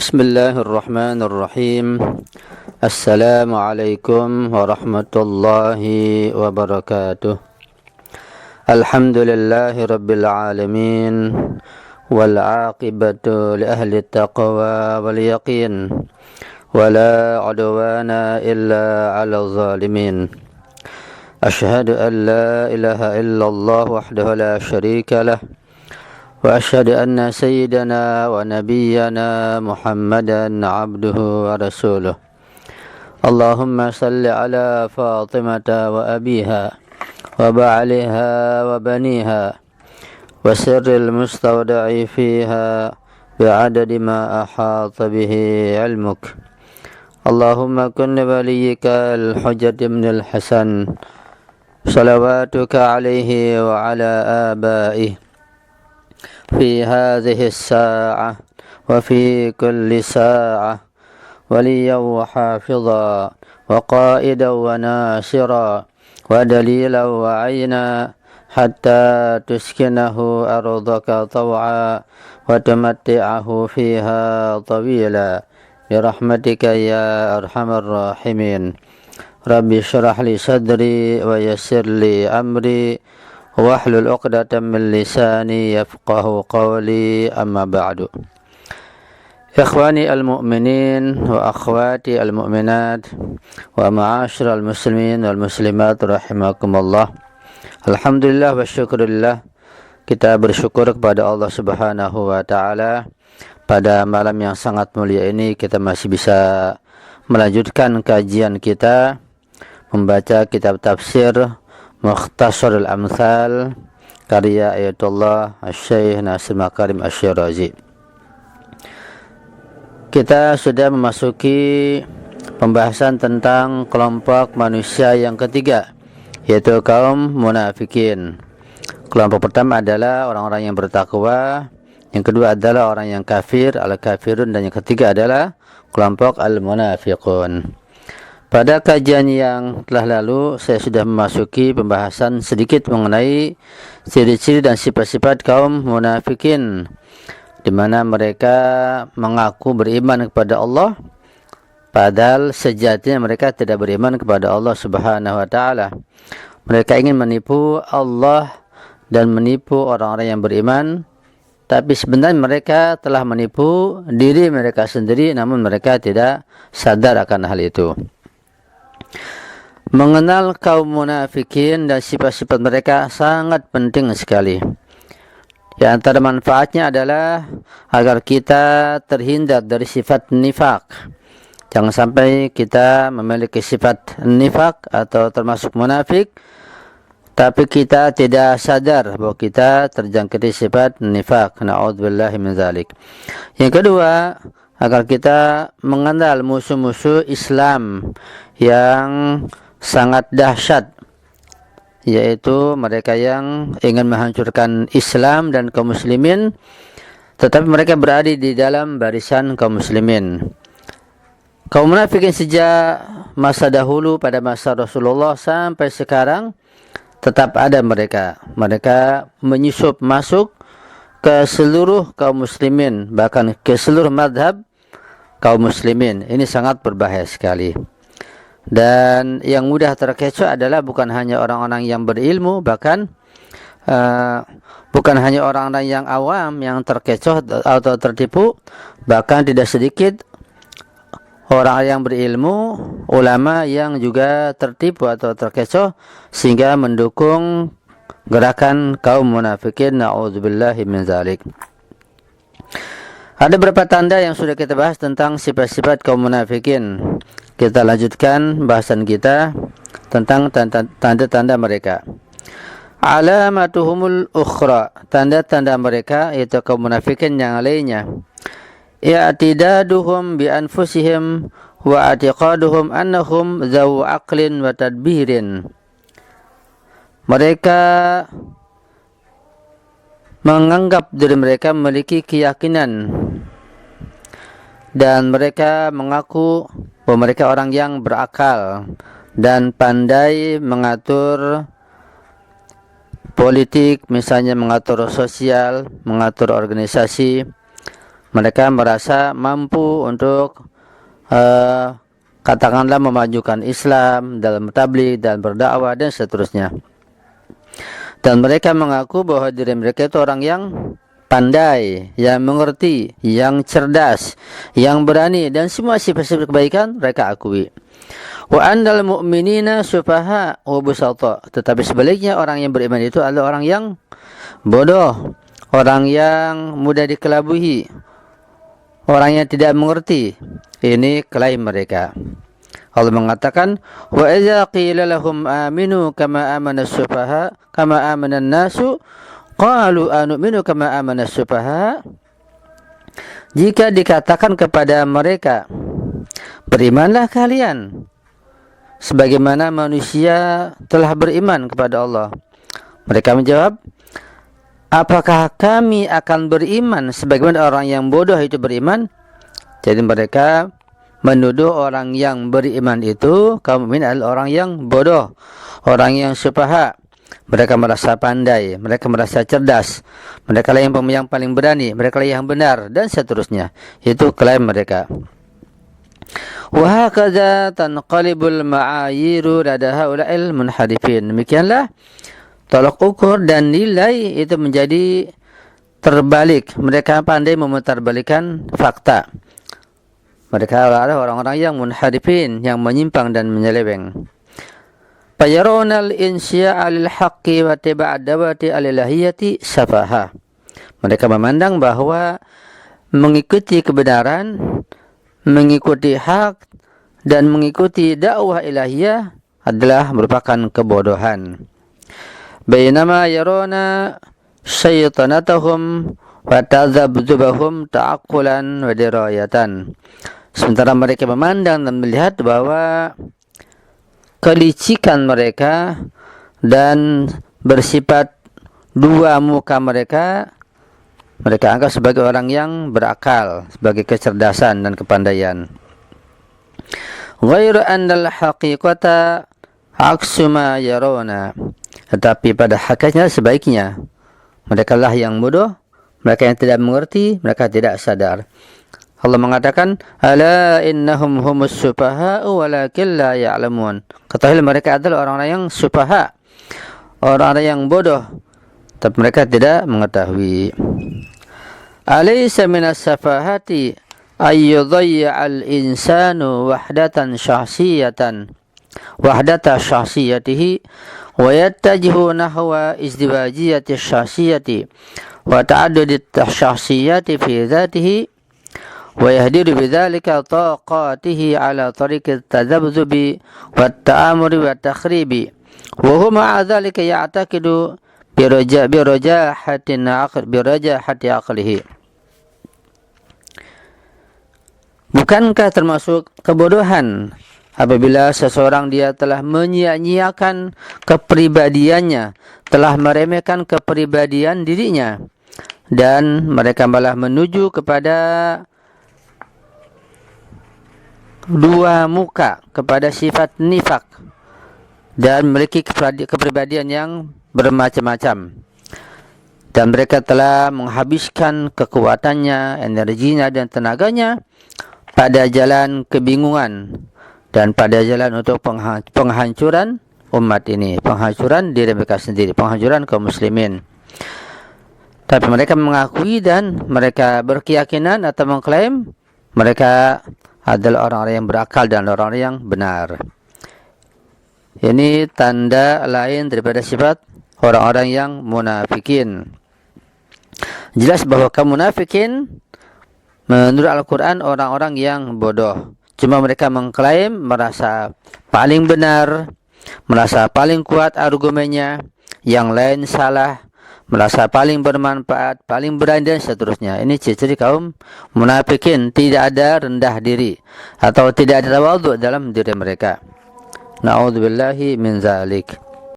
Bismillahirrahmanirrahim. Assalamualaikum warahmatullahi wabarakatuh. Alhamdulillahi rabbil alamin. Wal aqibatu li ahli taqwa wal yaqin. Wala udwana illa ala zalimin. Ashhadu an la ilaha illallah wahdahu la syarika lah. وأشهد أن سيدنا ونبينا محمدا عبده ورسوله اللهم صل على فاطمة وأبيها وبعلها وبنيها وسر المستودع فيها بعدد ما أحاط به علمك اللهم كن وليك الحجة بن الحسن صلواتك عليه وعلى آبائه في هذه الساعة وفي كل ساعة وليا وحافظا وقائدا وناصرا ودليلا وعينا حتى تسكنه أرضك طوعا وتمتعه فيها طويلا برحمتك يا أرحم الراحمين رب اشرح لي صدري ويسر لي أمري wahlul 'uqdatam min lisani yafqahu qawli amma ba'du. Ikhwani al-mu'minin wa akhwati al-mu'minat wa ma'asyiral muslimin wal muslimat rahimakumullah. Alhamdulillah wa syukurillah, kita bersyukur kepada Allah Subhanahu wa taala. Pada malam yang sangat mulia ini kita masih bisa melanjutkan kajian kita membaca kitab tafsir Mukhtasarul Amthal karya Ayatullah Asy-Syaikh Nasir Makarim Asy-Syirazi. Kita sudah memasuki pembahasan tentang kelompok manusia yang ketiga, yaitu kaum munafikin. Kelompok pertama adalah orang-orang yang bertakwa, yang kedua adalah orang yang kafir, al-kafirun, dan yang ketiga adalah kelompok al-munafiqun. Pada kajian yang telah lalu, saya sudah memasuki pembahasan sedikit mengenai ciri-ciri dan sifat-sifat kaum munafikin, di mana mereka mengaku beriman kepada Allah, padahal sejatinya mereka tidak beriman kepada Allah Subhanahu wa taala. Mereka ingin menipu Allah dan menipu orang-orang yang beriman, tapi sebenarnya mereka telah menipu diri mereka sendiri, namun mereka tidak sadar akan hal itu. Mengenal kaum munafikin dan sifat-sifat mereka sangat penting sekali. Di antara manfaatnya adalah agar kita terhindar dari sifat nifak. Jangan sampai kita memiliki sifat nifak atau termasuk munafik, tapi kita tidak sadar bahwa kita terjangkiti sifat nifak. Na'udzubillahi min dzalik. Yang kedua, agar kita mengenal musuh-musuh Islam yang sangat dahsyat, yaitu mereka yang ingin menghancurkan Islam dan kaum muslimin, tetapi mereka berada di dalam barisan kaum muslimin. Kaum munafikin sejak masa dahulu pada masa Rasulullah sampai sekarang tetap ada mereka. Mereka menyusup masuk ke seluruh kaum muslimin, bahkan ke seluruh madhab kaum muslimin. Ini sangat berbahaya sekali. Dan yang mudah terkecoh adalah bukan hanya orang-orang yang berilmu, bahkan bukan hanya orang-orang yang awam yang terkecoh atau tertipu, bahkan tidak sedikit orang yang berilmu, ulama yang juga tertipu atau terkecoh sehingga mendukung gerakan kaum munafikin. Na'udzubillahi min dzalik. Ada beberapa tanda yang sudah kita bahas tentang sifat-sifat kaum munafikin. Kita lanjutkan bahasan kita tentang tanda-tanda mereka. Alamatuhumul ukhra, tanda-tanda mereka yaitu kaum munafikin yang lainnya. I'tidaduhum bi anfusihim wa i'tiqaduhum annahum dzawu aqlin wa tadbirin. Mereka menganggap diri mereka memiliki keyakinan dan mereka mengaku bahwa mereka orang yang berakal dan pandai mengatur politik, misalnya mengatur sosial, mengatur organisasi, Mereka merasa mampu untuk katakanlah memajukan Islam dalam tabligh dan berdakwah dan seterusnya. Dan mereka mengaku bahwa diri mereka itu orang yang pandai, yang mengerti, yang cerdas, yang berani, dan semua sifat-sifat kebaikan mereka akui. Wa andal mu'minina sufaha wa busata. Tetapi sebaliknya orang yang beriman itu adalah orang yang bodoh, orang yang mudah dikelabui, orang yang tidak mengerti. Ini klaim mereka. Allah mengatakan, wa idza qila lahum aminu kama amana as-sufaha kama amana an-nasu qalu anu'minu kama amana as-sufaha. Jika dikatakan kepada mereka, berimanlah kalian sebagaimana manusia telah beriman kepada Allah. Mereka menjawab, apakah kami akan beriman sebagaimana orang yang bodoh itu beriman? Jadi mereka menuduh orang yang beriman itu kaum mukmin adalah orang yang bodoh, orang yang sufaha. Mereka merasa pandai, mereka merasa cerdas, mereka lah yang paling berani, mereka lah yang benar, dan seterusnya. Itu klaim mereka. Wa hakadha tanqalibul ma'ayiru lada haula'il munharifin. Demikianlah tolak ukur dan nilai itu menjadi terbalik. Mereka pandai memutarbalikan fakta. Mereka adalah orang-orang yang munharifin, yang menyimpang dan menyeleweng. Fayarawna al-insya'a lil haqqi wa tiba'a dawati al-ilahiyati safaha. Mereka memandang bahwa mengikuti kebenaran, mengikuti hak, dan mengikuti dakwah ilahiyah adalah merupakan kebodohan. Bainama yarawna syaitanatahum wa tadzabzubahum ta'aqqulan wa dirayatan. Sementara mereka memandang dan melihat bahwa kelicikan mereka dan bersifat dua muka mereka anggap sebagai orang yang berakal, sebagai kecerdasan dan kepandaian. Ghairu annal haqiqata aksu ma yarawna. Tetapi pada hakikatnya sebaiknya mereka lah yang bodoh, mereka yang tidak mengerti, mereka tidak sadar. Allah mengatakan, ala innahum humus sufaha'u walakin la ya'lamun. Ketahuilah mereka adalah orang-orang yang sufaha, orang-orang yang bodoh, tapi mereka tidak mengetahui. Alaysa minas safahati ayyudhayya'al insanu wahdata syahsiyatihi wa yattajihu nahwa izdibajiyati syahsiyati wa ta'addudi syahsiyati fi dhatihi wa yahdiru bidzalika taqatihi ala tariqi at-tadabzubi wat-ta'amuri wat-takhribi wa huwa ma'a dzalika ya'taqidu birajahati aqlihi. Bukankah termasuk kebodohan apabila seseorang dia telah menyia-nyiakan kepribadiannya, telah meremehkan kepribadian dirinya, dan mereka malah menuju kepada dua muka, kepada sifat nifak, dan memiliki kepribadian yang bermacam-macam. Dan mereka telah menghabiskan kekuatannya, energinya, dan tenaganya pada jalan kebingungan dan pada jalan untuk penghancuran umat ini, penghancuran diri mereka sendiri, penghancuran kaum muslimin. Tapi mereka mengakui dan mereka berkeyakinan atau mengklaim mereka adalah orang-orang yang berakal dan orang-orang yang benar. Ini tanda lain daripada sifat orang-orang yang munafikin. Jelas bahwa kaum munafikin menurut Al-Quran orang-orang yang bodoh. Cuma mereka mengklaim merasa paling benar, merasa paling kuat argumennya, yang lain salah, merasa paling bermanfaat, paling berani, dan seterusnya. Ini ciri-ciri kaum munafikin. Tidak ada rendah diri atau tidak ada tawadhu dalam diri mereka. Na'udzubillahi min zalik.